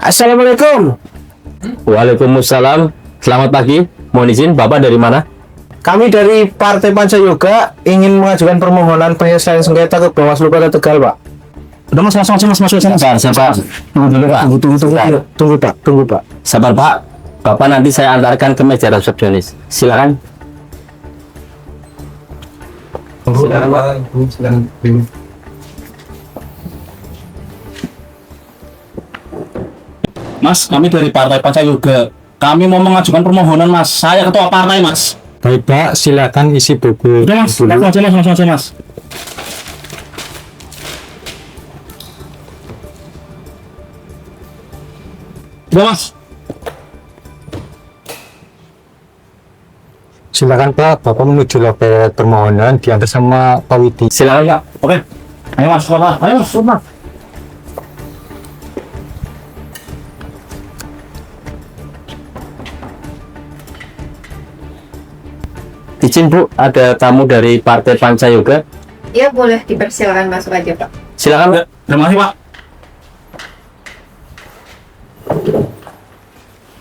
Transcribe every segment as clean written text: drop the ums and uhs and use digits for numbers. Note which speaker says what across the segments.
Speaker 1: Assalamualaikum.
Speaker 2: Waalaikumsalam. Selamat pagi. Mohon izin, Bapak dari mana?
Speaker 1: Kami dari Partai Pancayoga ingin mengajukan permohonan penyelesaian sengketa ke Bawaslu Kota Tegal, Pak.
Speaker 3: Udah mas, masuk sana.
Speaker 2: Sabar. Tunggu dulu, Pak.
Speaker 1: Tunggu, Pak.
Speaker 2: Sabar, Pak. Bapak nanti saya antarkan ke meja resepsionis. Silakan. Silakan, Pak.
Speaker 3: Mas, kami dari Partai Pancayoga. Kami mau mengajukan permohonan, mas. Saya ketua partai, mas.
Speaker 1: Baik, Pak, silakan isi buku.
Speaker 3: Udah mas, langsung aja mas. Udah mas.
Speaker 1: Silakan, Pak. Bapak menuju loket permohonan diantar sama Pak Widi.
Speaker 2: Silakan, Pak.
Speaker 3: Oke. Ayo mas, Pak. Ayo mas.
Speaker 2: Izin, Bu, ada tamu dari Partai Pancayoga.
Speaker 4: Ya boleh dipersilakan masuk aja Pak.
Speaker 2: Silakan, Pak.
Speaker 3: Terima kasih, Pak.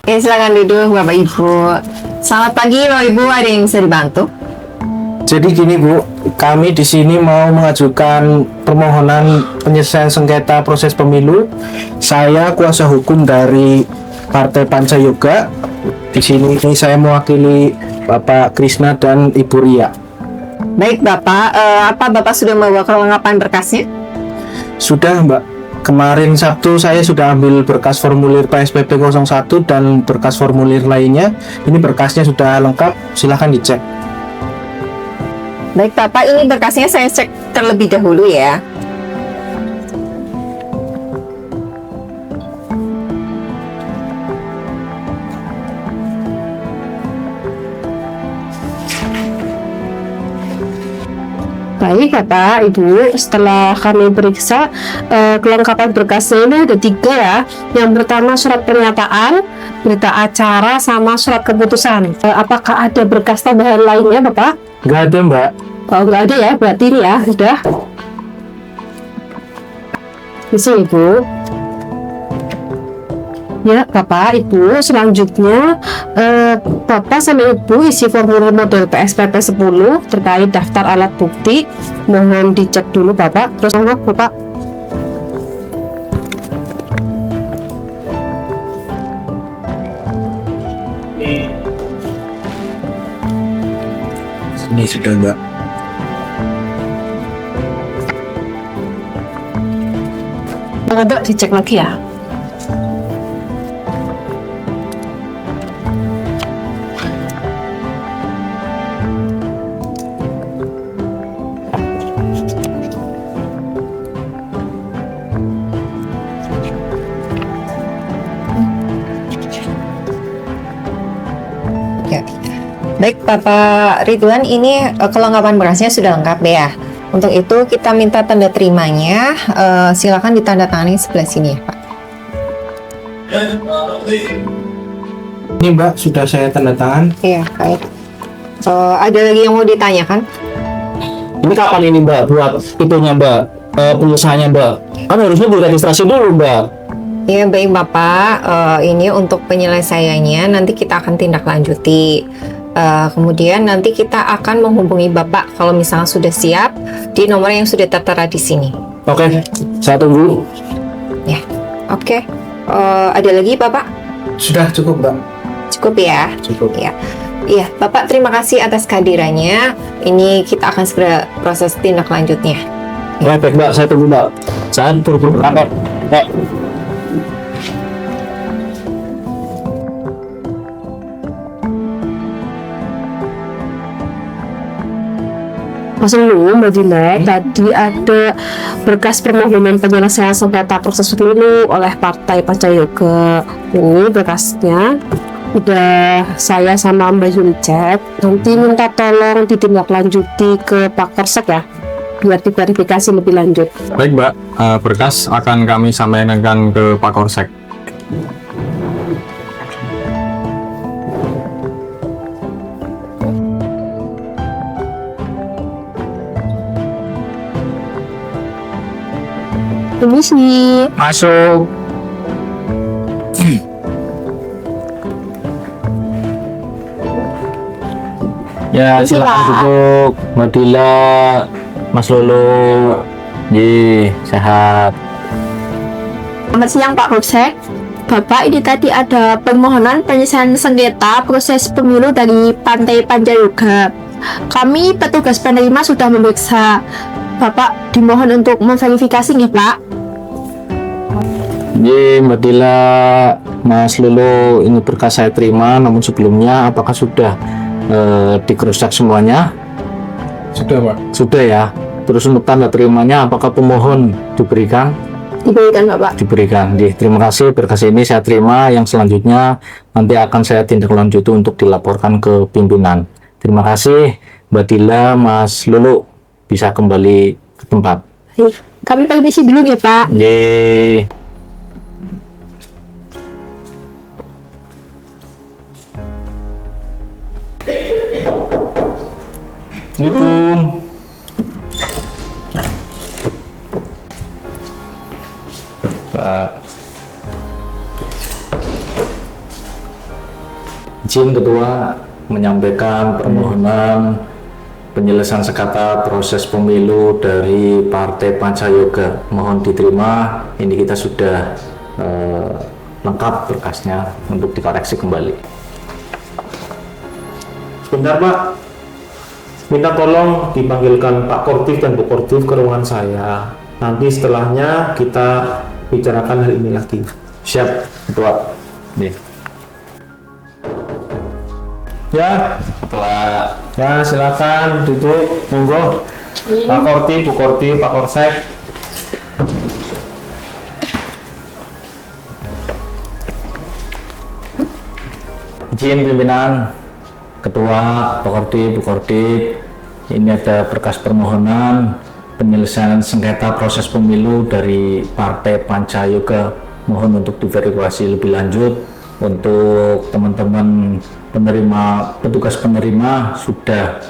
Speaker 4: Ya silakan duduk Bapak Ibu. Selamat pagi Bapak Ibu, ada yang bisa dibantu?
Speaker 1: Jadi gini, Bu, kami di sini mau mengajukan permohonan penyelesaian sengketa proses pemilu. Saya kuasa hukum dari Partai Pancayoga. Di sini saya mewakili Bapak Krisna dan Ibu Ria.
Speaker 4: Baik Bapak, apa Bapak sudah membawa kelengkapan berkasnya?
Speaker 1: Sudah, Mbak. Kemarin Sabtu saya sudah ambil berkas formulir PSPP 01 dan berkas formulir lainnya. Ini berkasnya sudah lengkap, silahkan dicek.
Speaker 4: Baik Bapak, ini berkasnya saya cek terlebih dahulu ya. Baik Bapak, Ibu, setelah kami periksa kelengkapan berkasnya ini ada 3 ya. Yang pertama surat pernyataan, berita acara, sama surat keputusan. Apakah ada berkas tambahan lainnya Bapak?
Speaker 1: Nggak ada, Mbak.
Speaker 4: Oh nggak ada ya, berarti ini ya, udah. Di sini Ibu. Ya Bapak, Ibu, selanjutnya Bapak sama Ibu isi formulir model PSPP 10 terkait daftar alat bukti. Mohon dicek dulu Bapak. Terus Bapak.
Speaker 1: Ini sudah, Mbak.
Speaker 4: Bapak dicek lagi ya. Ya. Baik Bapak Ridwan, ini kelengkapan berkasnya sudah lengkap ya. Untuk itu kita minta tanda terimanya, silakan ditandatangani sebelah sini ya Pak.
Speaker 1: Ini, Mbak, sudah saya tanda tangan.
Speaker 4: Iya, baik. Ada lagi yang mau ditanyakan?
Speaker 3: Ini kapan ini, Mbak? Buat itunya, Mbak. Pengusahannya, Mbak. Kan harusnya buat registrasi dulu, Mbak.
Speaker 4: Ya baik Bapak, ini untuk penyelesaiannya nanti kita akan tindak lanjuti. Kemudian nanti kita akan menghubungi Bapak kalau misalnya sudah siap di nomor yang sudah tertera di sini.
Speaker 3: Oke, saya tunggu.
Speaker 4: Ya, oke. Ada lagi Bapak?
Speaker 1: Sudah cukup, Mbak.
Speaker 4: Cukup ya?
Speaker 1: Cukup.
Speaker 4: Ya. Iya, Bapak terima kasih atas kehadirannya. Ini kita akan segera proses tindak lanjutnya.
Speaker 3: Baik, Mbak. Saya tunggu, Mbak. Saya buru-buru ke kantor. Oke.
Speaker 5: Mbak Dina, tadi ada berkas permohonan penyelesaian sengketa proses pemilu oleh Partai Pancayoga. Ini berkasnya udah saya sama Mbak Yuli cek. Nanti minta tolong ditindaklanjuti ke Pak Korsek ya, biar diverifikasi lebih lanjut.
Speaker 6: Baik, Mbak, berkas akan kami sampaikan ke Pak Korsek.
Speaker 5: Permisi.
Speaker 6: Masuk.
Speaker 2: Ya, silakan duduk. Mbak Dila, Mas Lolo. Sehat.
Speaker 5: Selamat siang Pak Polsek. Bapak, ini tadi ada permohonan penyelesaian sengketa proses pemilu dari Partai Pancayoga. Kami petugas penerima sudah memeriksa. Bapak dimohon untuk memverifikasi nih Pak.
Speaker 1: Mbak Dila, Mas Lulu, ini berkas saya terima, namun sebelumnya apakah sudah di cross check semuanya?
Speaker 6: Sudah, Pak.
Speaker 1: Sudah ya. Terus untuk tanda terimanya apakah pemohon diberikan?
Speaker 5: Diberikan Bapak.
Speaker 1: Diberikan. Terima kasih, berkas ini saya terima. Yang selanjutnya nanti akan saya tindak lanjuti untuk dilaporkan ke pimpinan. Terima kasih Mbak Dila, Mas Lulu, bisa kembali ke tempat.
Speaker 5: Baik, kami permisi dulu ya Pak.
Speaker 1: Yeay. Assalamualaikum. Pak. Izin Ketua menyampaikan permohonan penyelesaian sengketa proses pemilu dari Partai Pancayoga. Mohon diterima, ini kita sudah lengkap berkasnya untuk dikoreksi kembali.
Speaker 3: Sebentar Pak, minta tolong dipanggilkan Pak Kortif dan Bu Kortif ke ruangan saya. Nanti setelahnya kita bicarakan hal ini lagi.
Speaker 1: Siap, Ketua. Nih.
Speaker 3: Ya,
Speaker 1: Ketua.
Speaker 3: ya silakan duduk, monggo. Pak Kortif, Bu Kortif, Pak Korsek.
Speaker 1: Izin pimpinan, Ketua, Pak Kortip, Bu Kortip, ini ada berkas permohonan penyelesaian sengketa proses pemilu dari Partai Pancayoga. Mohon untuk diverifikasi lebih lanjut. Untuk teman-teman penerima, petugas penerima sudah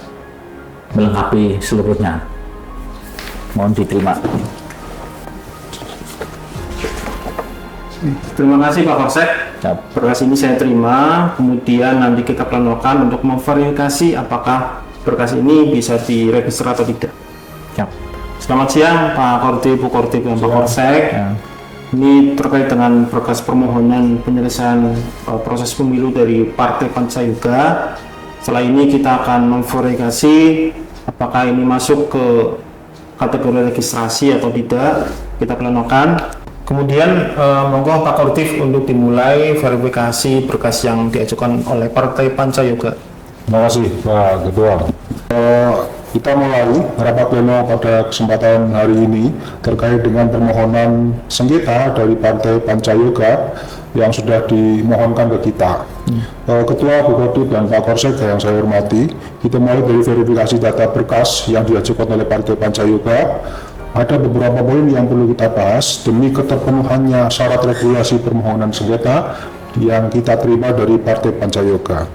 Speaker 1: melengkapi seluruhnya. Mohon diterima.
Speaker 3: Terima kasih Pak Korsek.
Speaker 1: Siap.
Speaker 3: Berkas ini saya terima, kemudian nanti kita planokan untuk memverifikasi apakah berkas ini bisa diregister atau tidak.
Speaker 1: Siap.
Speaker 3: Selamat siang Pak Kortip, Bu Kortip, dan Pak Korsek.
Speaker 1: Ya.
Speaker 3: Ini terkait dengan berkas permohonan penyelesaian proses pemilu dari Partai Pancayoga. Setelah ini kita akan memverifikasi apakah ini masuk ke kategori registrasi atau tidak. Kita planokan. Kemudian monggo Pak Kortif untuk dimulai verifikasi berkas yang diajukan oleh Partai Pancayoga.
Speaker 7: Terima kasih Pak Ketua. Kita mulai rapat pleno pada kesempatan hari ini terkait dengan permohonan sengketa dari Partai Pancayoga yang sudah dimohonkan ke kita. Ketua, Bu Kortip, dan Pak Korsek yang saya hormati, kita mulai dari verifikasi data berkas yang diajukan oleh Partai Pancayoga. Ada beberapa poin yang perlu kita bahas demi keterpenuhannya syarat regulasi permohonan sengketa yang kita terima dari Partai Pancayoga.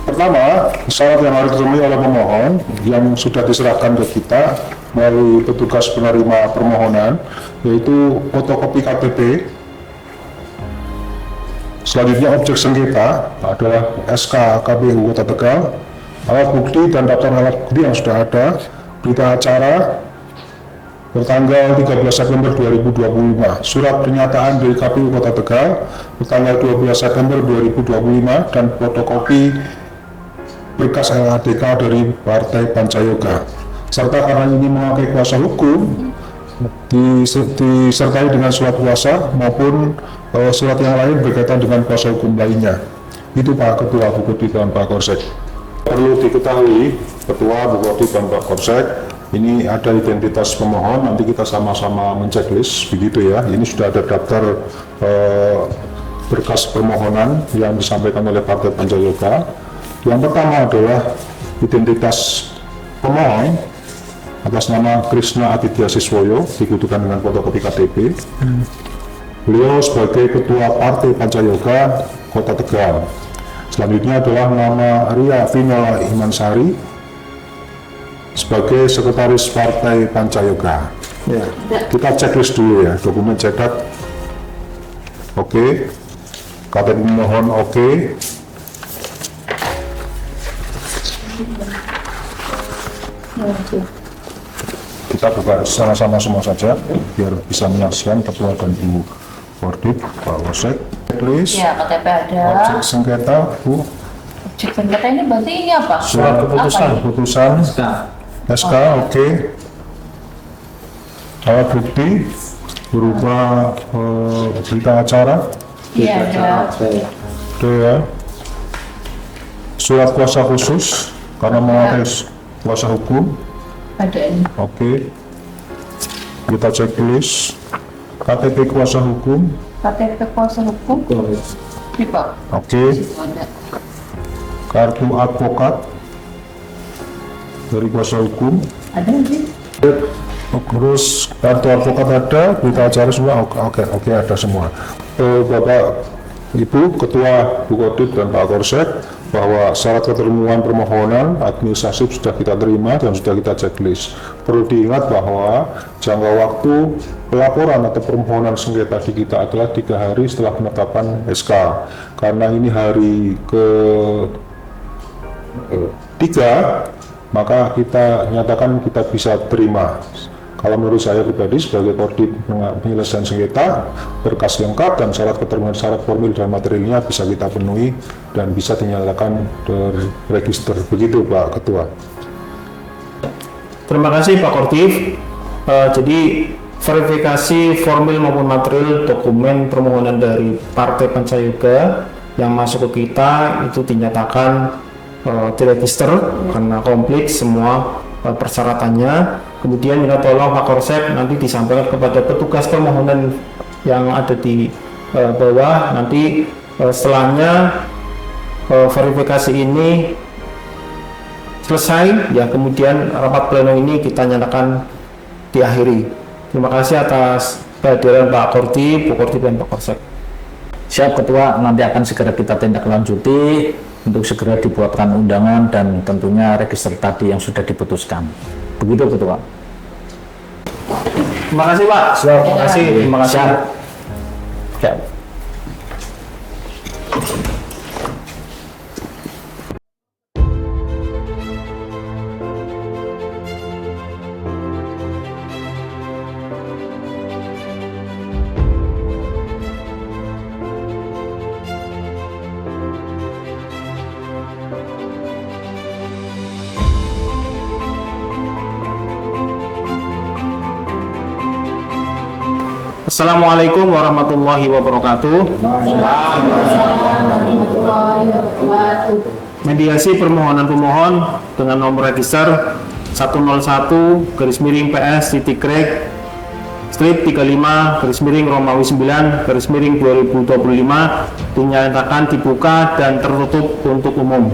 Speaker 7: Pertama, syarat yang harus dipenuhi oleh pemohon yang sudah diserahkan ke kita melalui petugas penerima permohonan, yaitu fotokopi KTP. Selanjutnya objek sengketa adalah SK KPU Kota Tegal, alat bukti dan daftar alat bukti yang sudah ada, berita acara bertanggal 13 September 2025, surat pernyataan dari KPU Kota Tegal bertanggal 12 September 2025, dan fotokopi berkas LADK dari Partai Pancayoga. Serta karena ini memakai kuasa hukum, disertai dengan surat kuasa maupun surat yang lain berkaitan dengan kuasa hukum lainnya. Itu Pak Ketua, Bu Kortip, dan Pak Korsek. Perlu diketahui, Ketua, Bu Kortip, dan Pak Korsek, ini ada identitas pemohon, nanti kita sama-sama menceklis, begitu ya. Ini sudah ada daftar berkas permohonan yang disampaikan oleh Partai Pancayoga. Yang pertama adalah identitas pemohon atas nama Krishna Aditya Siswoyo, dikutukan dengan fotokopi KTP. Beliau sebagai Ketua Partai Pancayoga Kota Tegal. Selanjutnya adalah nama Ria Vinola Imansari sebagai Sekretaris Partai Pancayoga. Ya, kita checklist dulu ya, dokumen cetak. Oke. KTP pemohon oke. Kita buka sama-sama semua saja biar bisa menyaksikan Ketua dan Ibu Korbit, Pak Wasek. Checklist,
Speaker 8: Ya, KTP ada.
Speaker 7: objek sengketa, Bu,
Speaker 8: Objek sengketa ini berarti ini apa?
Speaker 7: surat keputusan, SK, oke. Alat bukti berupa berita acara,
Speaker 8: Iya, ada.
Speaker 7: oke ya. Surat kuasa khusus karena memakai kuasa hukum,
Speaker 8: Ada ini.
Speaker 7: oke. Kita checklist. KTP kuasa hukum,
Speaker 8: KTP kuasa hukum. Ini Pak.
Speaker 7: oke.
Speaker 8: Itu ada.
Speaker 7: Kartu advokat dari kuasa hukum,
Speaker 8: Ada ini.
Speaker 7: terus kartu advokat ada, berita acara semua, oke, ada semua. Bapak Ibu Ketua Bu Korbit dan Pak Korsek, bahwa syarat keterbukaan permohonan administratif sudah kita terima dan sudah kita checklist. Perlu diingat bahwa jangka waktu pelaporan atau permohonan sengketa di kita adalah 3 hari setelah penetapan SK. Karena ini hari ke-3, maka kita nyatakan kita bisa terima. Kalau menurut saya pribadi sebagai koordit penyelesaian sengketa, berkas lengkap dan syarat keterbukaan syarat formil dan materialnya bisa kita penuhi dan bisa dinyatakan terregister. Begitu Pak Ketua.
Speaker 3: Terima kasih Pak Kortif. Jadi verifikasi formil maupun material dokumen permohonan dari Partai Pancayoga yang masuk ke kita itu dinyatakan diregister karena komplit semua persyaratannya. Kemudian minta tolong Pak Korsek nanti disampaikan kepada petugas permohonan yang ada di bawah. Nanti setelahnya verifikasi ini selesai, ya kemudian rapat pleno ini kita nyatakan diakhiri. Terima kasih atas kehadiran Pak Korti, Bu Korti dan Pak Korsek.
Speaker 1: Siap Ketua, nanti akan segera kita tindak lanjuti untuk segera dibuatkan undangan dan tentunya register tadi yang sudah diputuskan. Begitu Ketua.
Speaker 3: Terima kasih Pak. Terima kasih. Terima kasih.
Speaker 1: Siap.
Speaker 3: Assalamualaikum warahmatullahi wabarakatuh. Mediasi permohonan pemohon dengan nomor register 101-PS-3-Romawi 9-2025 dinyatakan dibuka dan tertutup untuk umum.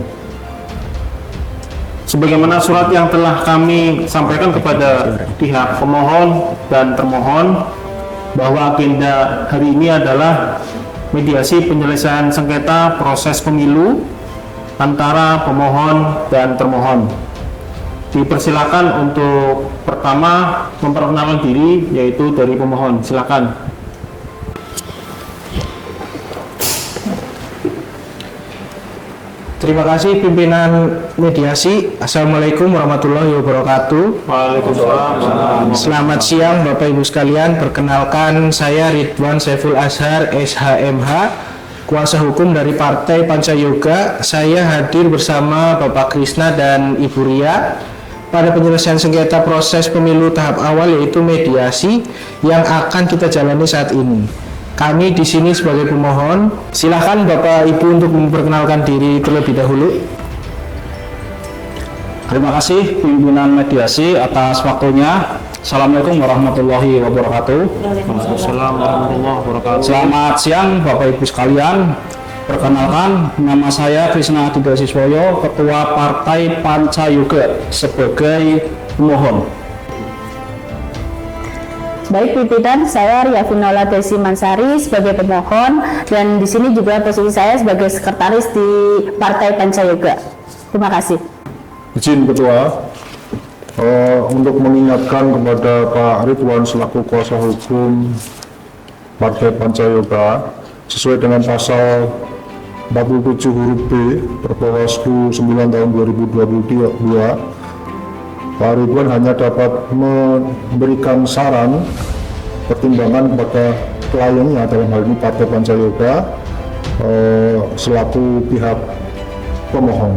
Speaker 3: Sebagaimana surat yang telah kami sampaikan kepada pihak pemohon dan termohon, bahwa agenda hari ini adalah mediasi penyelesaian sengketa proses pemilu antara pemohon dan termohon. Dipersilakan untuk pertama memperkenalkan diri, yaitu dari pemohon. Silakan.
Speaker 1: Terima kasih pimpinan mediasi. Assalamualaikum warahmatullahi wabarakatuh.
Speaker 3: Waalaikumsalam.
Speaker 1: Selamat siang Bapak Ibu sekalian. Perkenalkan saya Ridwan Saiful Azhar SHMH, kuasa hukum dari Partai Pancayoga. Saya hadir bersama Bapak Krisna dan Ibu Ria pada penyelesaian sengketa proses pemilu tahap awal, yaitu mediasi yang akan kita jalani saat ini. Kami di sini sebagai pemohon. Silakan Bapak Ibu untuk memperkenalkan diri terlebih dahulu.
Speaker 9: Terima kasih pimpinan mediasi atas waktunya. Assalamualaikum warahmatullahi wabarakatuh.
Speaker 3: Waalaikumsalam warahmatullahi wabarakatuh.
Speaker 9: Selamat siang Bapak Ibu sekalian. Perkenalkan, nama saya Krisna Aditya Siswoyo, Ketua Partai Pancayoga sebagai pemohon.
Speaker 10: Baik pimpinan, saya Ria Vinola Desi Mansari sebagai pemohon dan di sini juga posisi saya sebagai sekretaris di Partai Pancayoga. Terima kasih.
Speaker 7: Izin Ketua, untuk mengingatkan kepada Pak Ridwan selaku kuasa hukum Partai Pancayoga, sesuai dengan pasal 47 huruf B Perbawaslu 9 tahun 2022, Pak Ridwan hanya dapat memberikan saran pertimbangan kepada kliennya, dalam hal ini Partai Pancayoga selaku pihak pemohon.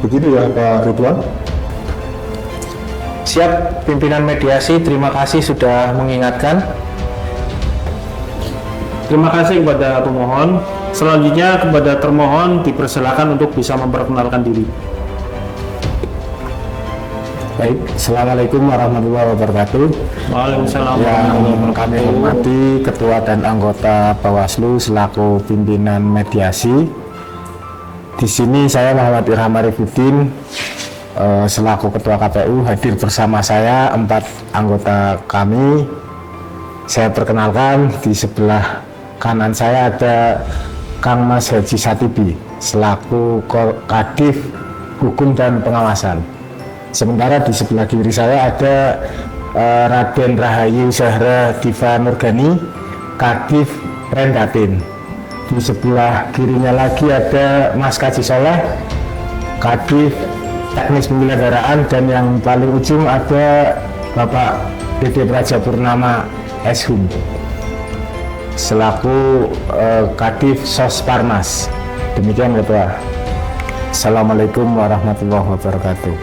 Speaker 7: Begitu ya Pak Ridwan?
Speaker 1: Siap, pimpinan mediasi, terima kasih sudah mengingatkan.
Speaker 3: Terima kasih kepada pemohon. Selanjutnya kepada termohon dipersilakan untuk bisa memperkenalkan diri.
Speaker 11: Baik, Assalamualaikum warahmatullahi wabarakatuh.
Speaker 3: Waalaikumsalam
Speaker 11: Yang
Speaker 3: warahmatullahi
Speaker 11: kami
Speaker 3: wabarakatuh.
Speaker 11: hormati Ketua dan anggota Bawaslu selaku pimpinan mediasi. Di sini saya Muhammad Irham Arifudin selaku Ketua KPU hadir bersama saya 4 anggota kami. Saya perkenalkan, di sebelah kanan saya ada Kang Mas Haji Satibi selaku Kadif Hukum dan Pengawasan. Sementara di sebelah kiri saya ada Raden Rahayu Zahra Diva Nurgani, Kadif Rendatin. Di sebelah kirinya lagi ada Mas Kaji Soleh, Kadif Teknis Penyelenggaraan, dan yang paling ujung ada Bapak Dede Praja Purnama Eshum selaku Kadif Sos Parmas. Demikian Ketua. Assalamualaikum warahmatullahi wabarakatuh.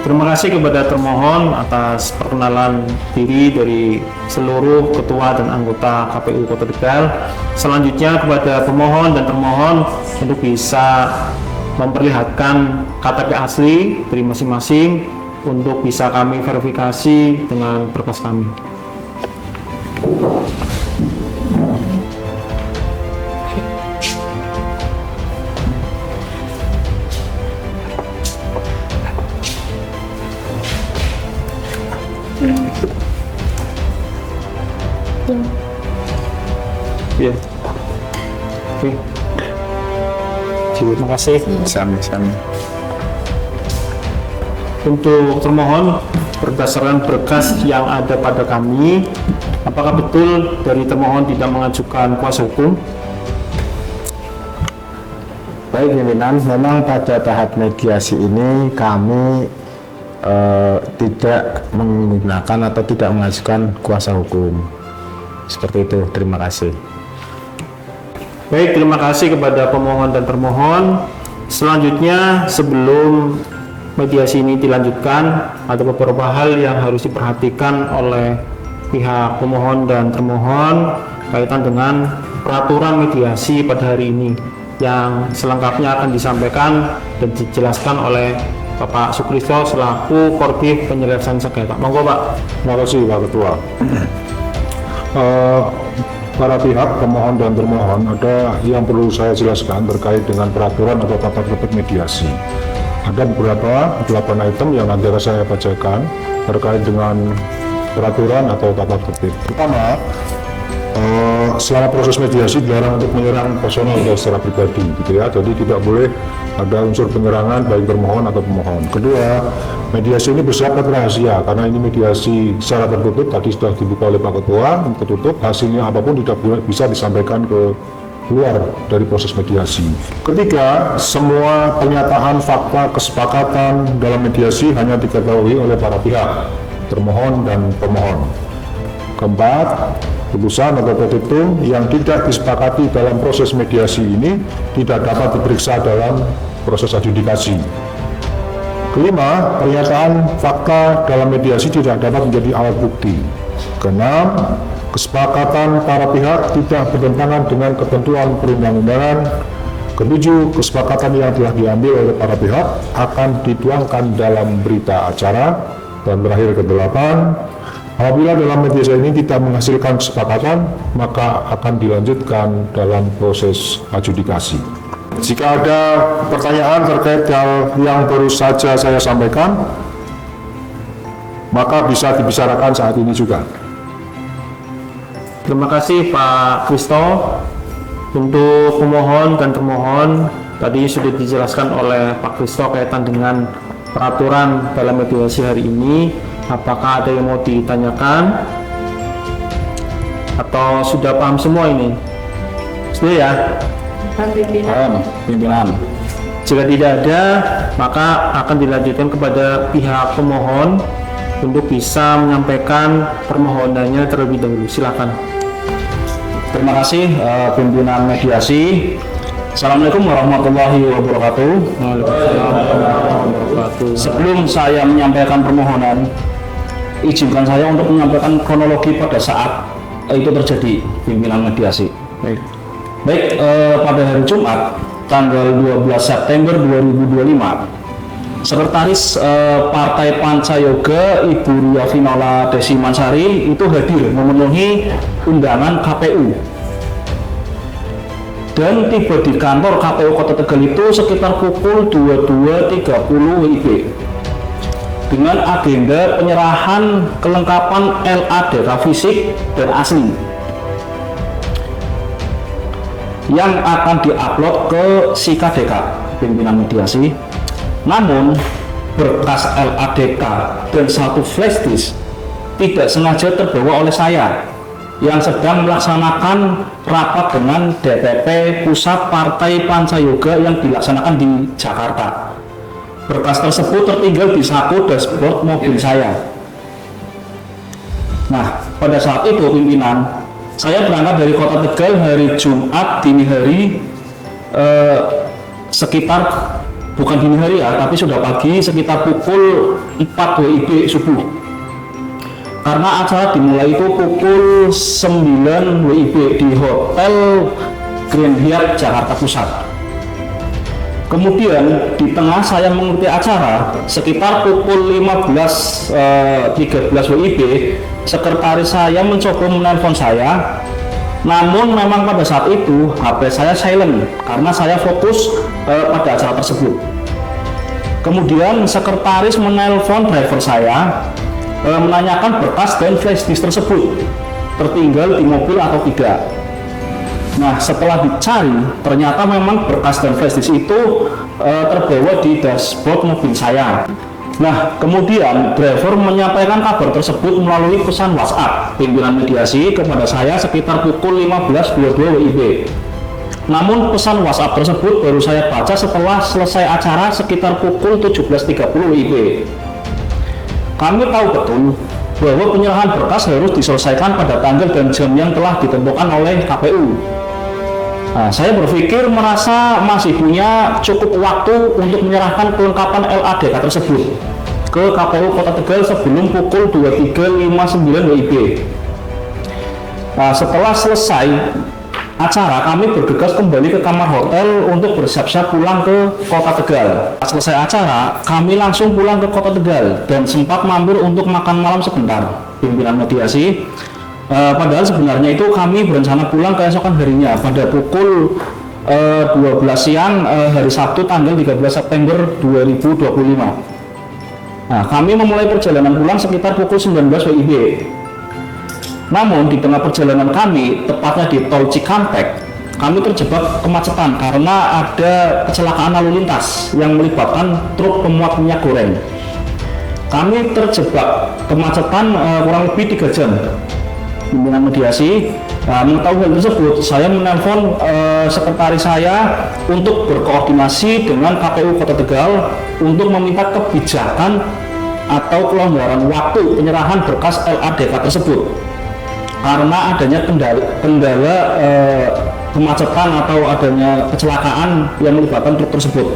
Speaker 3: Terima kasih kepada termohon atas perkenalan diri dari seluruh ketua dan anggota KPU Kota Tegal. Selanjutnya kepada pemohon dan termohon untuk bisa memperlihatkan KTP asli dari masing-masing untuk bisa kami verifikasi dengan berkas kami. Ya. Oke. Terima kasih.
Speaker 11: Sami-sami.
Speaker 3: Untuk termohon, berdasarkan berkas yang ada pada kami, apakah betul dari termohon tidak mengajukan kuasa hukum?
Speaker 11: Baik pimpinan, memang pada tahap mediasi ini kami tidak menggunakan atau tidak mengajukan kuasa hukum. Seperti itu, terima kasih.
Speaker 3: Baik, terima kasih kepada pemohon dan termohon. Selanjutnya, sebelum mediasi ini dilanjutkan, ada beberapa hal yang harus diperhatikan oleh pihak pemohon dan termohon kaitan dengan peraturan mediasi pada hari ini yang selengkapnya akan disampaikan dan dijelaskan oleh Bapak Sukristo selaku Korbit Penyelesaian Sengketa. Monggo Pak.
Speaker 7: Terima kasih Pak Ketua. Para pihak pemohon dan termohon, ada yang perlu saya jelaskan terkait dengan peraturan atau tata tertib mediasi. Ada beberapa 8 item yang nanti akan saya bacakan terkait dengan peraturan atau tata tertib. Pertama, selama proses mediasi dilarang untuk menyerang personal secara pribadi, gitu ya. Jadi tidak boleh ada unsur penyerangan baik termohon atau pemohon. Kedua, mediasi ini bersifat rahasia karena ini mediasi secara tertutup. Tadi sudah dibuka oleh Pak Ketua, tertutup. Hasilnya apapun tidak boleh bisa disampaikan ke luar dari proses mediasi. Ketiga, semua pernyataan, fakta, kesepakatan dalam mediasi hanya diketahui oleh para pihak, termohon dan pemohon. Keempat, putusan atau petitum yang tidak disepakati dalam proses mediasi ini tidak dapat diperiksa dalam proses adjudikasi. Kelima, pernyataan fakta dalam mediasi tidak dapat menjadi alat bukti. Keenam, kesepakatan para pihak tidak bertentangan dengan ketentuan perundang-undangan. Ketujuh, kesepakatan yang telah diambil oleh para pihak akan dituangkan dalam berita acara. Dan terakhir kedelapan, apabila dalam mediasi ini tidak menghasilkan kesepakatan, maka akan dilanjutkan dalam proses adjudikasi. Jika ada pertanyaan terkait hal yang baru saja saya sampaikan, maka bisa dibicarakan saat ini juga.
Speaker 3: Terima kasih Pak Kristo. Untuk pemohon dan termohon, tadi sudah dijelaskan oleh Pak Kristo kaitan dengan peraturan dalam mediasi hari ini. Apakah ada yang mau ditanyakan? Atau sudah paham semua ini? Setuju ya?
Speaker 9: Pimpinan.
Speaker 3: Jika tidak ada, maka akan dilanjutkan kepada pihak pemohon untuk bisa menyampaikan permohonannya terlebih dahulu. Silakan.
Speaker 9: Terima kasih pimpinan mediasi. Assalamualaikum warahmatullahi wabarakatuh. Sebelum saya menyampaikan permohonan, izinkan saya untuk menyampaikan kronologi pada saat itu terjadi, pimpinan mediasi. Baik, pada hari Jumat tanggal 12 September 2025, Sekretaris Partai Pancayoga Ibu Riafinola Desi Mansari itu hadir memenuhi undangan KPU dan tiba di kantor KPU Kota Tegal itu sekitar pukul 22.30 WIB dengan agenda penyerahan kelengkapan LADK fisik dan asli yang akan diupload ke SIKADK, pimpinan mediasi. Namun berkas LADK dan satu flash disk tidak sengaja terbawa oleh saya yang sedang melaksanakan rapat dengan DPP Pusat Partai Pancayoga yang dilaksanakan di Jakarta. Berkas tersebut tertinggal di saku dashboard mobil saya. Nah, pada saat itu pimpinan, saya berangkat dari Kota Tegal hari Jumat dini hari sekitar, bukan dini hari ya, tapi sudah pagi, sekitar pukul 4 WIB subuh. Karena acara dimulai itu pukul 9 WIB di Hotel Grand Hyatt Jakarta Pusat. Kemudian di tengah saya mengikuti acara, sekitar pukul 15.13 WIB, sekretaris saya mencoba menelpon saya. Namun memang pada saat itu HP saya silent karena saya fokus pada acara tersebut. Kemudian sekretaris menelpon driver saya menanyakan berkas dan flash disk tersebut tertinggal di mobil atau tidak. Nah, setelah dicari ternyata memang berkas dan flash disk itu terbawa di dashboard mobil saya. Nah, kemudian driver menyampaikan kabar tersebut melalui pesan WhatsApp pimpinan mediasi kepada saya sekitar pukul 15.22 WIB. Namun pesan WhatsApp tersebut baru saya baca setelah selesai acara sekitar pukul 17.30 WIB. Kami tahu betul bahwa penyerahan berkas harus diselesaikan pada tanggal dan jam yang telah ditentukan oleh KPU. Nah, saya berpikir merasa masih punya cukup waktu untuk menyerahkan kelengkapan LADK tersebut ke KPU Kota Tegal sebelum pukul 23.59 WIB. Nah, setelah selesai acara, kami bergegas kembali ke kamar hotel untuk bersiap-siap pulang ke Kota Tegal. Selesai acara, kami langsung pulang ke Kota Tegal dan sempat mampir untuk makan malam sebentar, pimpinan mediasi. Padahal sebenarnya itu kami berencana pulang keesokan harinya pada pukul 12 siang hari Sabtu tanggal 13 September 2025. Nah, kami memulai perjalanan pulang sekitar pukul 19 WIB. Namun di tengah perjalanan kami, tepatnya di Tol Cikampek, kami terjebak kemacetan karena ada kecelakaan lalu lintas yang melibatkan truk pemuat minyak goreng. Kami terjebak kemacetan kurang lebih 3 jam. Pimpinan mediasi mengetahui hal tersebut, saya menelpon sekretaris saya untuk berkoordinasi dengan KPU Kota Tegal untuk meminta kebijakan atau kelonggaran waktu penyerahan berkas LADK tersebut karena adanya kendala kemacetan atau adanya kecelakaan yang melibatkan truk tersebut.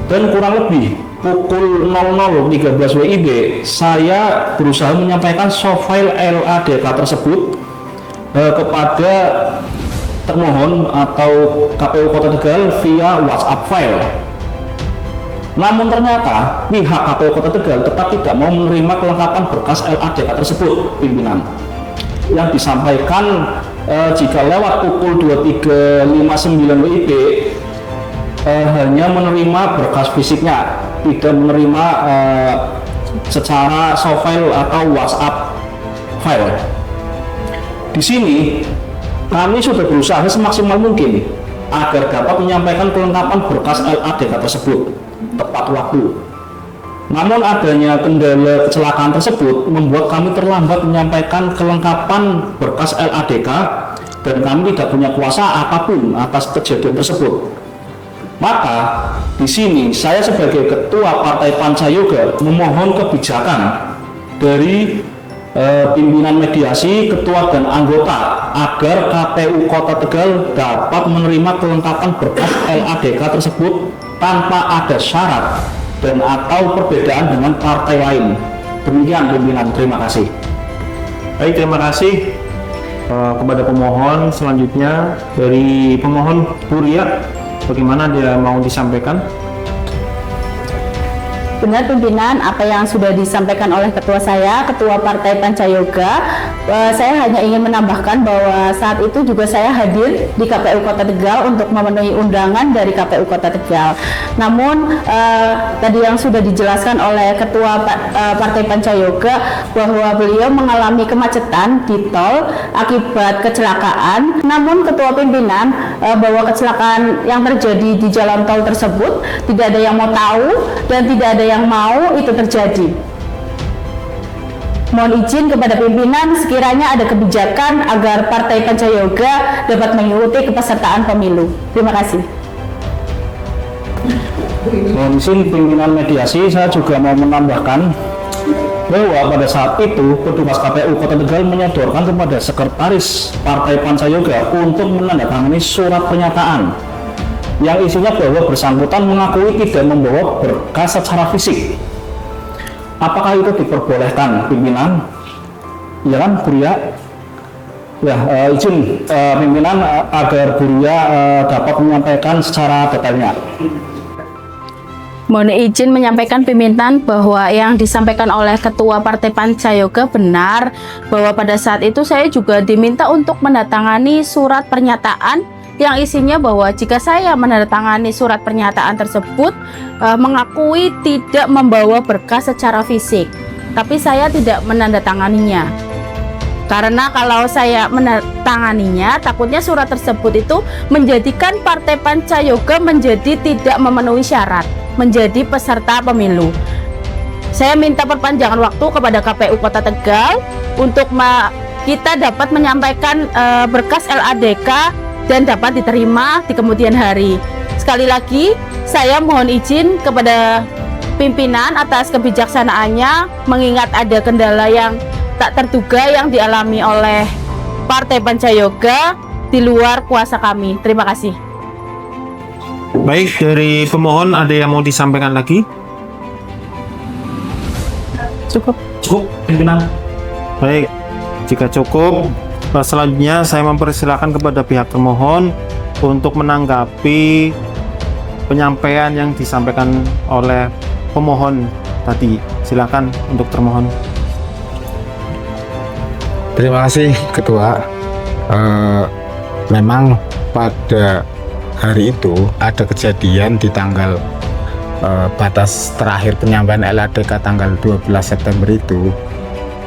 Speaker 9: Dan kurang lebih pukul 00.13 WIB, saya berusaha menyampaikan soft file LADK tersebut kepada termohon atau KPU Kota Tegal via WhatsApp file. Namun ternyata pihak KPU Kota Tegal tetap tidak mau menerima kelengkapan berkas LADK tersebut, pimpinan. Yang disampaikan jika lewat pukul 23.59 WIB hanya menerima berkas fisiknya, tidak menerima secara soft file atau WhatsApp file. Di sini kami sudah berusaha semaksimal mungkin agar dapat menyampaikan kelengkapan berkas LADK tersebut tepat waktu. Namun adanya kendala kecelakaan tersebut membuat kami terlambat menyampaikan kelengkapan berkas LADK dan kami tidak punya kuasa apapun atas kejadian tersebut. Maka di sini saya sebagai ketua Partai Pancayoga memohon kebijakan dari pimpinan mediasi, ketua dan anggota agar KPU Kota Tegal dapat menerima kelengkapan berkas LADK tersebut tanpa ada syarat dan atau perbedaan dengan partai lain. Demikian pimpinan, terima kasih.
Speaker 3: Baik, terima kasih kepada pemohon. Selanjutnya dari pemohon Bu Ria, bagaimana dia mau disampaikan?
Speaker 10: Benar pimpinan, apa yang sudah disampaikan oleh ketua saya, ketua Partai Pancayoga. Saya hanya ingin menambahkan bahwa saat itu juga saya hadir di KPU Kota Tegal untuk memenuhi undangan dari KPU Kota Tegal. Namun tadi yang sudah dijelaskan oleh ketua Partai Pancayoga bahwa beliau mengalami kemacetan di tol akibat kecelakaan. Namun ketua pimpinan bahwa kecelakaan yang terjadi di jalan tol tersebut tidak ada yang mau tahu dan tidak ada yang mau itu terjadi. Mohon izin kepada pimpinan sekiranya ada kebijakan agar Partai Pancayoga dapat mengikuti kepesertaan pemilu. Terima kasih.
Speaker 9: Mohon izin pimpinan mediasi, saya juga mau menambahkan bahwa pada saat itu petugas KPU Kota Tegal menyodorkan kepada sekretaris Partai Pancayoga untuk menandatangani surat pernyataan yang isinya bahwa bersangkutan mengakui tidak membawa berkas secara fisik. Apakah itu diperbolehkan pimpinan? Ya kan, Bu Ria? Ya, izin pimpinan agar Bu Ria dapat menyampaikan secara detailnya.
Speaker 10: Mohon izin menyampaikan pimpinan bahwa yang disampaikan oleh Ketua Partai Pancayoga benar, bahwa pada saat itu saya juga diminta untuk menandatangani surat pernyataan yang isinya bahwa jika saya menandatangani surat pernyataan tersebut mengakui tidak membawa berkas secara fisik, tapi saya tidak menandatanganinya. Karena kalau saya menandatanganinya, takutnya surat tersebut itu menjadikan Partai Pancayoga menjadi tidak memenuhi syarat menjadi peserta pemilu. Saya minta perpanjangan waktu kepada KPU Kota Tegal untuk kita dapat menyampaikan berkas LADK dan dapat diterima di kemudian hari. Sekali lagi, saya mohon izin kepada pimpinan atas kebijaksanaannya, mengingat ada kendala yang tak terduga yang dialami oleh Partai Pancayoga di luar kuasa kami. Terima kasih.
Speaker 3: Baik, dari pemohon ada yang mau disampaikan lagi?
Speaker 9: Cukup pimpinan.
Speaker 3: Baik, jika cukup, selanjutnya saya mempersilahkan kepada pihak termohon untuk menanggapi penyampaian yang disampaikan oleh pemohon tadi. Silakan untuk termohon.
Speaker 11: Terima kasih Ketua. Memang pada hari itu ada kejadian di tanggal batas terakhir penyampaian LADK tanggal 12 September itu.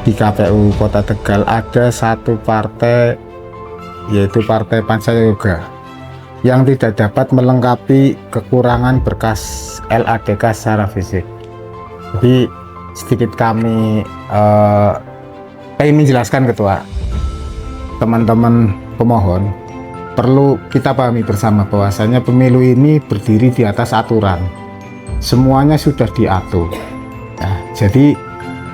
Speaker 11: Di KPU Kota Tegal ada satu partai, yaitu Partai Pancayoga, yang tidak dapat melengkapi kekurangan berkas LADK secara fisik. Jadi sedikit kami ingin menjelaskan Ketua, teman-teman pemohon, perlu kita pahami bersama bahwasanya pemilu ini berdiri di atas aturan, semuanya sudah diatur. Nah, jadi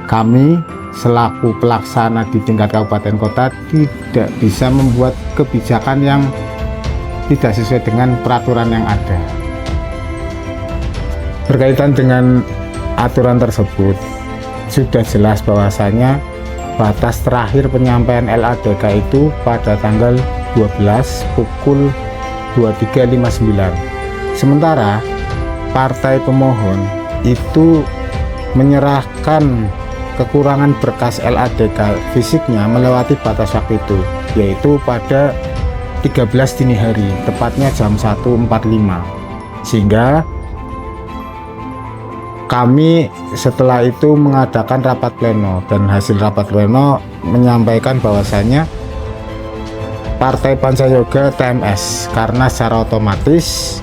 Speaker 11: kami selaku pelaksana di tingkat kabupaten kota tidak bisa membuat kebijakan yang tidak sesuai dengan peraturan yang ada. Berkaitan dengan aturan tersebut, sudah jelas bahwasanya batas terakhir penyampaian LADK itu pada tanggal 12 pukul 23.59. Sementara partai pemohon itu menyerahkan kekurangan berkas LADK fisiknya melewati batas waktu itu, yaitu pada 13 dini hari, tepatnya jam 1.45. Sehingga kami setelah itu mengadakan rapat pleno, dan hasil rapat pleno menyampaikan bahwasanya Partai Pancayoga TMS karena secara otomatis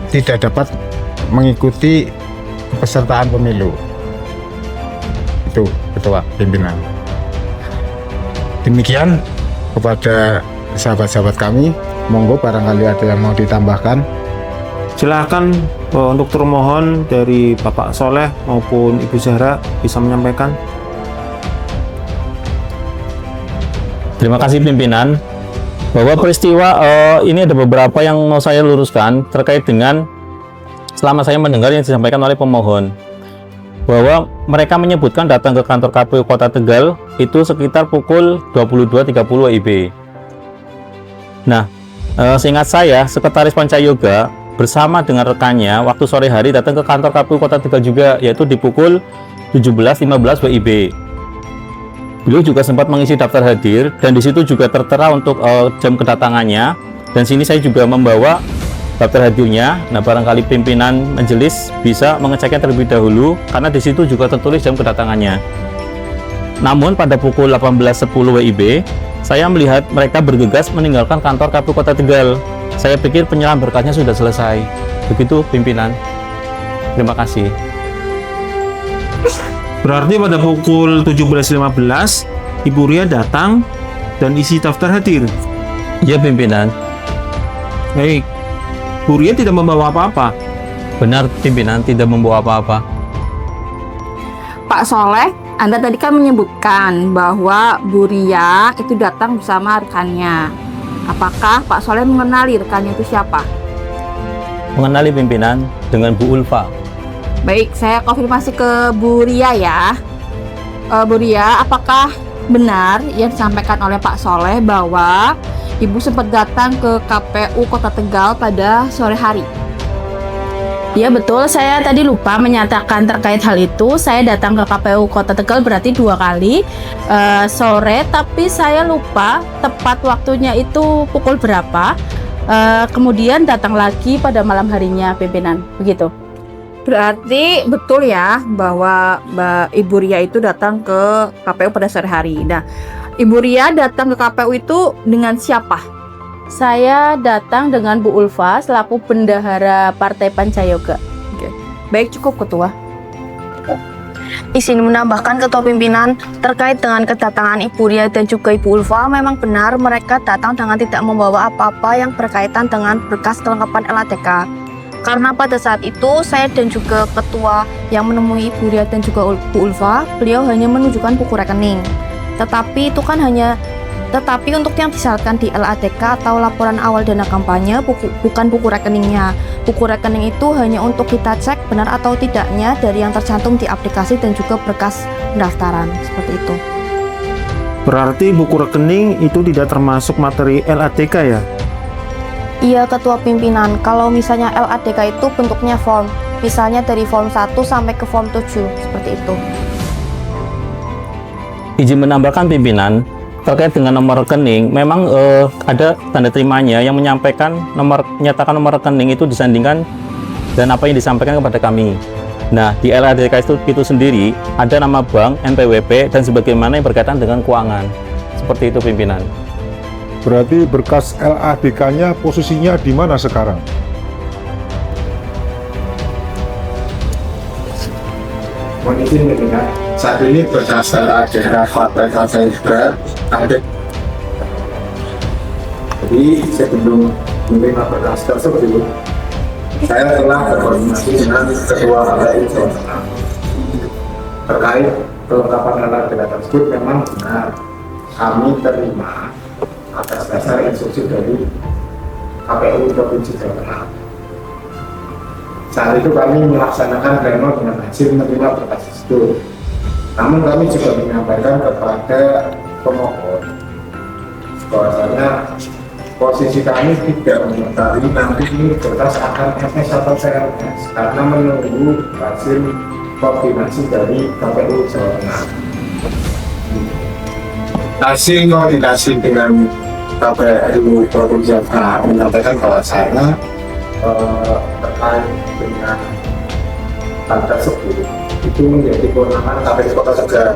Speaker 11: tidak dapat mengikuti pesertaan pemilu. Itu Ketua pimpinan. Demikian kepada sahabat-sahabat kami. Monggo barangkali ada yang mau ditambahkan.
Speaker 3: Silakan untuk termohon dari Bapak Soleh maupun Ibu Zahra bisa menyampaikan.
Speaker 2: Terima kasih pimpinan. Bahwa peristiwa ini ada beberapa yang mau saya luruskan terkait dengan selama saya mendengar yang disampaikan oleh pemohon, bahwa mereka menyebutkan datang ke kantor KPU Kota Tegal itu sekitar pukul 22.30 WIB. Nah, seingat saya, Sekretaris Pancayoga bersama dengan rekannya waktu sore hari datang ke kantor KPU Kota Tegal juga, yaitu di pukul 17.15 WIB. Beliau juga sempat mengisi daftar hadir dan di situ juga tertera untuk jam kedatangannya, dan sini saya juga membawa daftar hadirnya. Nah, barangkali pimpinan majelis bisa mengeceknya terlebih dahulu karena di situ juga tertulis jam kedatangannya. Namun pada pukul 18.10 WIB, saya melihat mereka bergegas meninggalkan kantor KPU Kota Tegal. Saya pikir penyerahan berkasnya sudah selesai. Begitu pimpinan. Terima kasih.
Speaker 3: Berarti pada pukul 17.15 Ibu Ria datang dan isi daftar hadir.
Speaker 2: Iya pimpinan.
Speaker 3: Baik. Bu Ria tidak membawa apa-apa.
Speaker 2: Benar pimpinan, tidak membawa apa-apa.
Speaker 10: Pak Soleh, Anda tadi kan menyebutkan bahwa Bu Ria itu datang bersama rekannya. Apakah Pak Soleh mengenali rekannya itu siapa?
Speaker 2: Mengenali pimpinan dengan Bu Ulfa.
Speaker 10: Baik, saya konfirmasi ke Bu Ria ya. Bu Ria, apakah benar yang disampaikan oleh Pak Soleh bahwa Ibu sempat datang ke KPU Kota Tegal pada sore hari? Ya betul, saya tadi lupa menyatakan terkait hal itu. Saya datang ke KPU Kota Tegal berarti 2 kali sore, tapi saya lupa tepat waktunya itu pukul berapa. Kemudian datang lagi pada malam harinya pimpinan, begitu. Berarti betul ya bahwa Ibu Ria itu datang ke KPU pada sore hari. Nah, Ibu Ria datang ke KPU itu dengan siapa? Saya datang dengan Bu Ulfa selaku bendahara Partai Pancayoga. Oke. Baik, cukup Ketua.
Speaker 5: Izin menambahkan Ketua Pimpinan, terkait dengan kedatangan Ibu Ria dan juga Ibu Ulfa, memang benar mereka datang dengan tidak membawa apa-apa yang berkaitan dengan berkas kelengkapan LATK. Karena pada saat itu saya dan juga Ketua yang menemui Ibu Ria dan juga Bu Ulfa, beliau hanya menunjukkan buku rekening. Tetapi untuk yang disyaratkan di LATK atau laporan awal dana kampanye bukan buku rekeningnya. Buku rekening itu hanya untuk kita cek benar atau tidaknya dari yang tercantum di aplikasi dan juga berkas pendaftaran, seperti itu.
Speaker 3: Berarti buku rekening itu tidak termasuk materi LATK ya?
Speaker 5: Iya Ketua Pimpinan, kalau misalnya LATK itu bentuknya form, misalnya dari form 1 sampai ke form 7, seperti itu.
Speaker 2: Izin menambahkan pimpinan, terkait dengan nomor rekening, memang ada tanda terimanya yang menyatakan nomor rekening itu disandingkan dan apa yang disampaikan kepada kami. Nah, di LATK itu sendiri ada nama bank, NPWP, dan sebagaimana yang berkaitan dengan keuangan. Seperti itu pimpinan.
Speaker 7: Berarti berkas LATK-nya posisinya di mana sekarang?
Speaker 11: Mohon izin pimpinan, saat ini berkas LATK Partai Pancayoga ada. Jadi sebelum menerima berkas tersebut, saya telah berkoordinasi dengan Ketua KPU Jawa Tengah terkait kelengkapan LATK tersebut. Memang benar kami terima atas dasar instruksi dari KPU Provinsi Jawa Tengah. Saat itu kami melaksanakan pleno dengan hasil menerima berkas tersebut. Namun kami juga menyampaikan kepada pemohon bahwasanya posisi kami tidak mengetahui nanti ini berkas akan MS atau CRS karena menunggu hasil koordinasi dari KPU Jawa Tengah. Hasil koordinasi dengan KPU Provinsi Jawa Tengah menyampaikan bahwa saya terkait dengan hal tersebut itu menjadi kewenangan KPU Kota Tegal.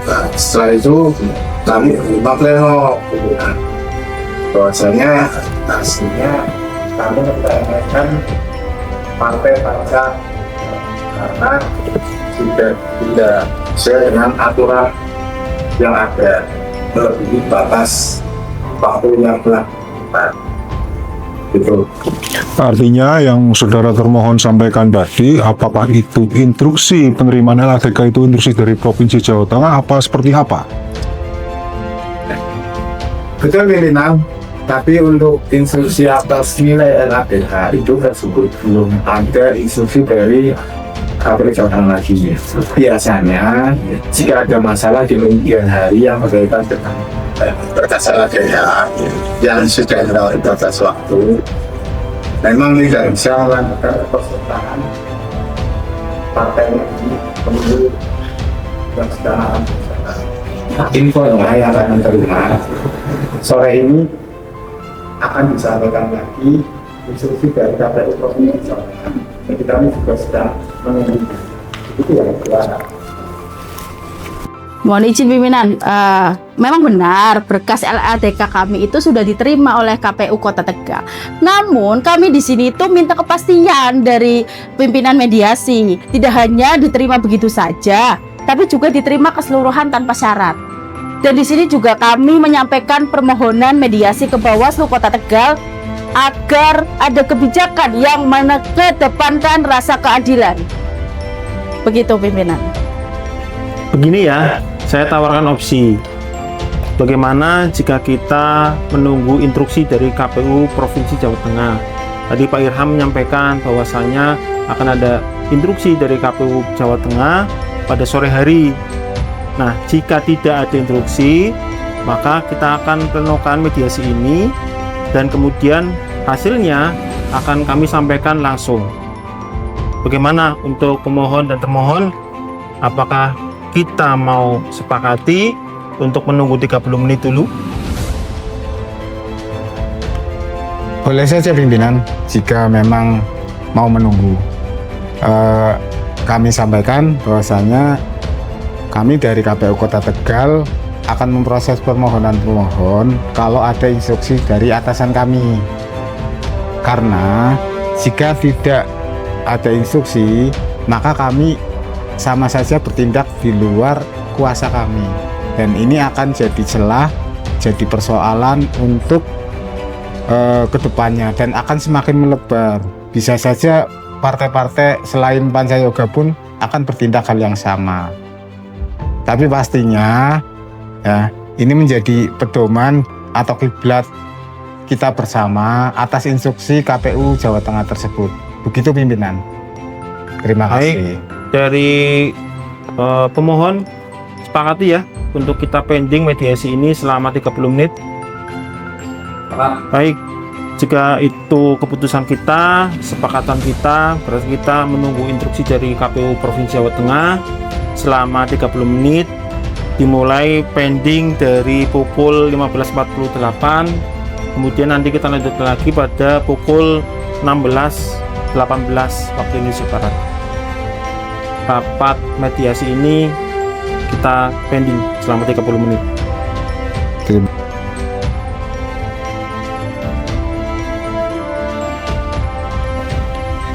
Speaker 11: Nah, setelah itu kami menerima pleno bahwasanya hasilnya kami menyampaikan Partai Panca karena sudah tidak sesuai dengan aturan yang ada melebihi batas
Speaker 7: waktu yang telah gitu. Artinya yang saudara termohon sampaikan tadi, apakah itu instruksi penerimaan LADK itu instruksi dari Provinsi Jawa Tengah apa seperti apa?
Speaker 11: Betul pimpinan, tapi untuk instruksi atas nilai LADK itu tersebut belum ada instruksi dari KPU Jawa Tengah lagi. Biasanya jika ada masalah di kemudian hari yang berkaitan dengan berkas LADK yang sudah lewat batas waktu, memang tidak bisa melakukan persertaan partai pemilu yang sedang info yang akan menerima sore ini akan disampaikan lagi instruksi dari KPU Provinsi Jawa Tengah. Jadi kami juga sedang menunggu itu yang kedua.
Speaker 10: Mohon izin pimpinan, memang benar berkas LADK kami itu sudah diterima oleh KPU Kota Tegal. Namun kami di sini itu minta kepastian dari pimpinan mediasi, tidak hanya diterima begitu saja, tapi juga diterima keseluruhan tanpa syarat. Dan di sini juga kami menyampaikan permohonan mediasi ke Bawaslu Kota Tegal agar ada kebijakan yang mengedepankan rasa keadilan. Begitu pimpinan.
Speaker 3: Begini ya, saya tawarkan opsi. Bagaimana jika kita menunggu instruksi dari KPU Provinsi Jawa Tengah? Tadi Pak Irham menyampaikan bahwasanya akan ada instruksi dari KPU Jawa Tengah pada sore hari. Nah, jika tidak ada instruksi, maka kita akan plenokan mediasi ini dan kemudian hasilnya akan kami sampaikan langsung. Bagaimana untuk pemohon dan termohon? Apakah kita mau sepakati untuk menunggu 30 menit dulu?
Speaker 11: Boleh saja pimpinan, jika memang mau menunggu. Kami sampaikan bahwasanya kami dari KPU Kota Tegal akan memproses permohonan pemohon kalau ada instruksi dari atasan kami. Karena jika tidak ada instruksi, maka kami sama saja bertindak di luar kuasa kami. Dan ini akan jadi celah, jadi persoalan untuk kedepannya dan akan semakin melebar. Bisa saja partai-partai selain Pancayoga pun akan bertindak hal yang sama. Tapi pastinya ya, ini menjadi pedoman atau kiblat kita bersama atas instruksi KPU Jawa Tengah tersebut. Begitu pimpinan. Terima kasih.
Speaker 3: Dari pemohon sepakati ya untuk kita pending mediasi ini selama 30 menit. Baik, jika itu keputusan kita, sepakatan kita, berarti kita menunggu instruksi dari KPU Provinsi Jawa Tengah selama 30 menit, dimulai pending dari pukul 15.48, kemudian nanti kita lanjut lagi pada pukul 16.18 waktu Indonesia Barat. Rapat mediasi ini kita pending selama 30 menit.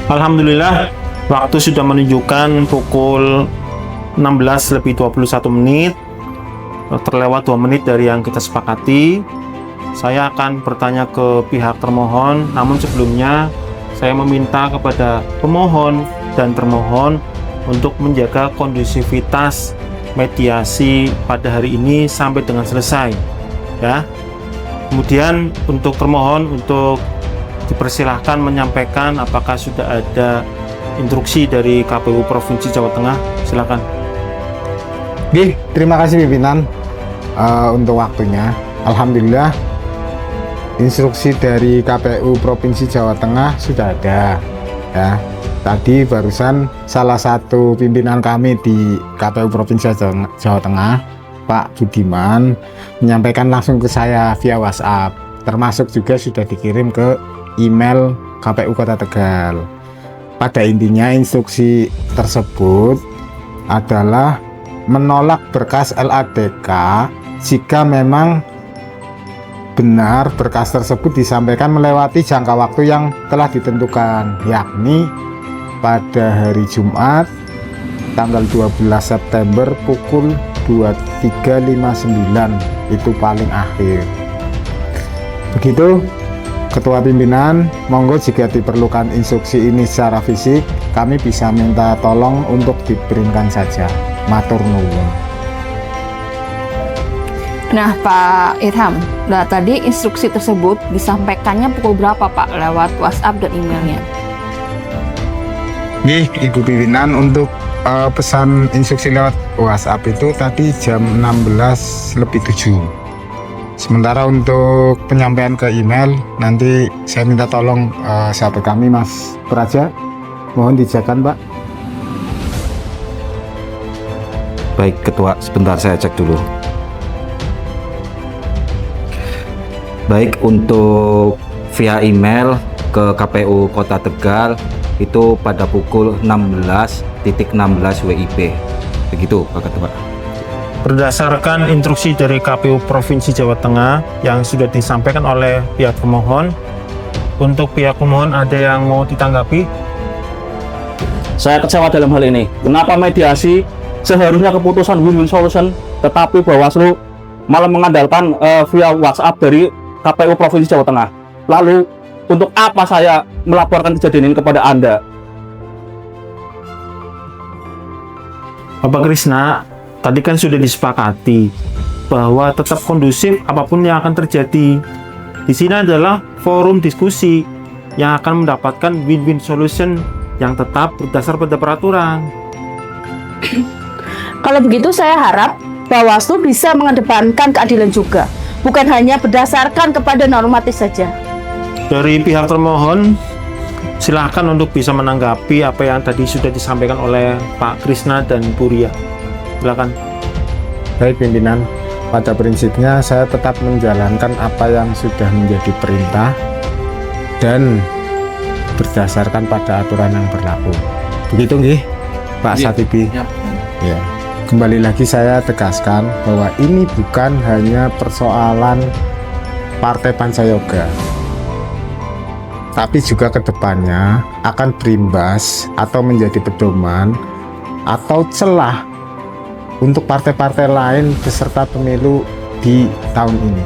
Speaker 3: Alhamdulillah, waktu sudah menunjukkan pukul 16:21 menit, terlewat 2 menit dari yang kita sepakati. Saya akan bertanya ke pihak termohon, namun sebelumnya saya meminta kepada pemohon dan termohon untuk menjaga kondusivitas mediasi pada hari ini sampai dengan selesai ya. Kemudian untuk termohon untuk dipersilahkan menyampaikan apakah sudah ada instruksi dari KPU Provinsi Jawa Tengah. Silakan.
Speaker 11: Oke, terima kasih pimpinan untuk waktunya. Alhamdulillah instruksi dari KPU Provinsi Jawa Tengah sudah ada ya. Tadi barusan salah satu pimpinan kami di KPU Provinsi Jawa Tengah, Pak Budiman, menyampaikan langsung ke saya via WhatsApp, termasuk juga sudah dikirim ke email KPU Kota Tegal. Pada intinya instruksi tersebut adalah menolak berkas LADK jika memang benar berkas tersebut disampaikan melewati jangka waktu yang telah ditentukan, yakni pada hari Jumat tanggal 12 September pukul 23.59 itu paling akhir. Begitu, Ketua Pimpinan, monggo jika diperlukan instruksi ini secara fisik, kami bisa minta tolong untuk diberikan saja. Matur nuwun.
Speaker 8: Nah, Pak Irham, nah tadi instruksi tersebut disampaikannya pukul berapa, Pak, lewat WhatsApp dan emailnya?
Speaker 11: Nggih, Ibu Pimpinan, untuk pesan instruksi lewat WhatsApp itu tadi jam 16:07. Sementara untuk penyampaian ke email, nanti saya minta tolong sahabat kami Mas Praja, mohon dijakan, Pak.
Speaker 12: Baik Ketua, sebentar saya cek dulu. Baik, untuk via email ke KPU Kota Tegal itu pada pukul 16.16 WIB. Begitu Pak Ketua.
Speaker 3: Berdasarkan instruksi dari KPU Provinsi Jawa Tengah yang sudah disampaikan oleh pihak pemohon, untuk pihak pemohon ada yang mau ditanggapi?
Speaker 9: Saya kecewa dalam hal ini. Kenapa mediasi seharusnya keputusan win-win solution, tetapi Bawaslu malah mengandalkan via WhatsApp dari KPU Provinsi Jawa Tengah. Lalu untuk apa saya melaporkan kejadian ini kepada Anda?
Speaker 3: Bapak Krisna, tadi kan sudah disepakati bahwa tetap kondusif apapun yang akan terjadi. Di sini adalah forum diskusi yang akan mendapatkan win-win solution yang tetap berdasar pada peraturan.
Speaker 10: Kalau begitu saya harap Bawaslu bisa mengedepankan keadilan juga, bukan hanya berdasarkan kepada normatif saja.
Speaker 3: Dari pihak termohon, silahkan untuk bisa menanggapi apa yang tadi sudah disampaikan oleh Pak Krisna dan Bu Ria. Silakan.
Speaker 11: Baik Pimpinan, pada prinsipnya saya tetap menjalankan apa yang sudah menjadi perintah dan berdasarkan pada aturan yang berlaku. Begitu nggih, Pak Satibi? Ya. Kembali lagi saya tegaskan bahwa ini bukan hanya persoalan Partai Pancayoga, tapi juga kedepannya akan berimbas atau menjadi pedoman atau celah untuk partai-partai lain peserta pemilu di tahun ini.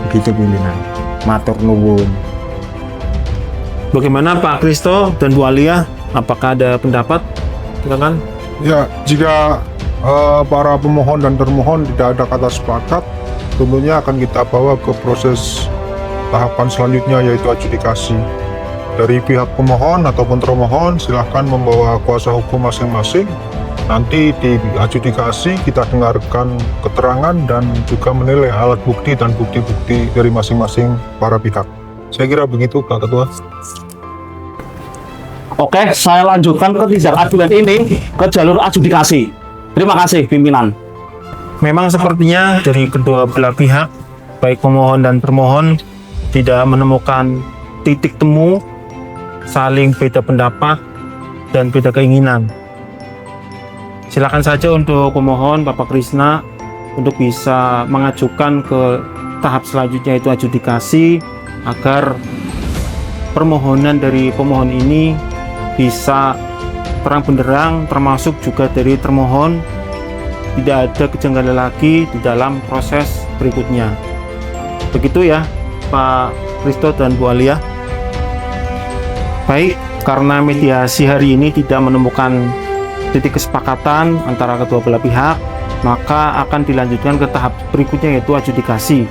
Speaker 11: Begitu Pimpinan. Matur nuwun.
Speaker 3: Bagaimana Pak Kristo dan Bu Alia? Apakah ada pendapat? Silakan.
Speaker 7: Ya, jika para pemohon dan termohon tidak ada kata sepakat, tentunya akan kita bawa ke proses tahapan selanjutnya, yaitu adjudikasi. Dari pihak pemohon ataupun termohon silahkan membawa kuasa hukum masing-masing. Nanti di adjudikasi kita dengarkan keterangan dan juga menilai alat bukti dan bukti-bukti dari masing-masing para pihak. Saya kira begitu Pak Ketua.
Speaker 9: Oke, saya lanjutkan ketidakadilan ini ke jalur adjudikasi. Terima kasih pimpinan.
Speaker 3: Memang sepertinya dari kedua belah pihak, baik pemohon dan termohon, tidak menemukan titik temu, saling beda pendapat dan beda keinginan. Silakan saja untuk pemohon Bapak Krisna untuk bisa mengajukan ke tahap selanjutnya, yaitu adjudikasi, agar permohonan dari pemohon ini bisa terang benderang, termasuk juga dari termohon tidak ada kejanggalan lagi di dalam proses berikutnya. Begitu ya Pak Kristo dan Bu Alia. Baik, karena mediasi hari ini tidak menemukan titik kesepakatan antara kedua belah pihak, maka akan dilanjutkan ke tahap berikutnya, yaitu adjudikasi.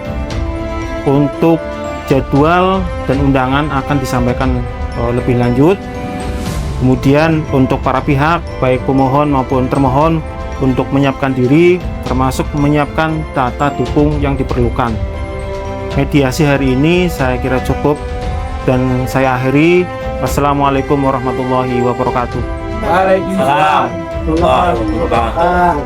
Speaker 3: Untuk jadwal dan undangan akan disampaikan lebih lanjut. Kemudian untuk para pihak, baik pemohon maupun termohon, untuk menyiapkan diri, termasuk menyiapkan data dukung yang diperlukan. Mediasi hari ini saya kira cukup, dan saya akhiri. Wassalamualaikum warahmatullahi wabarakatuh.
Speaker 1: Waalaikumsalam warahmatullahi wabarakatuh.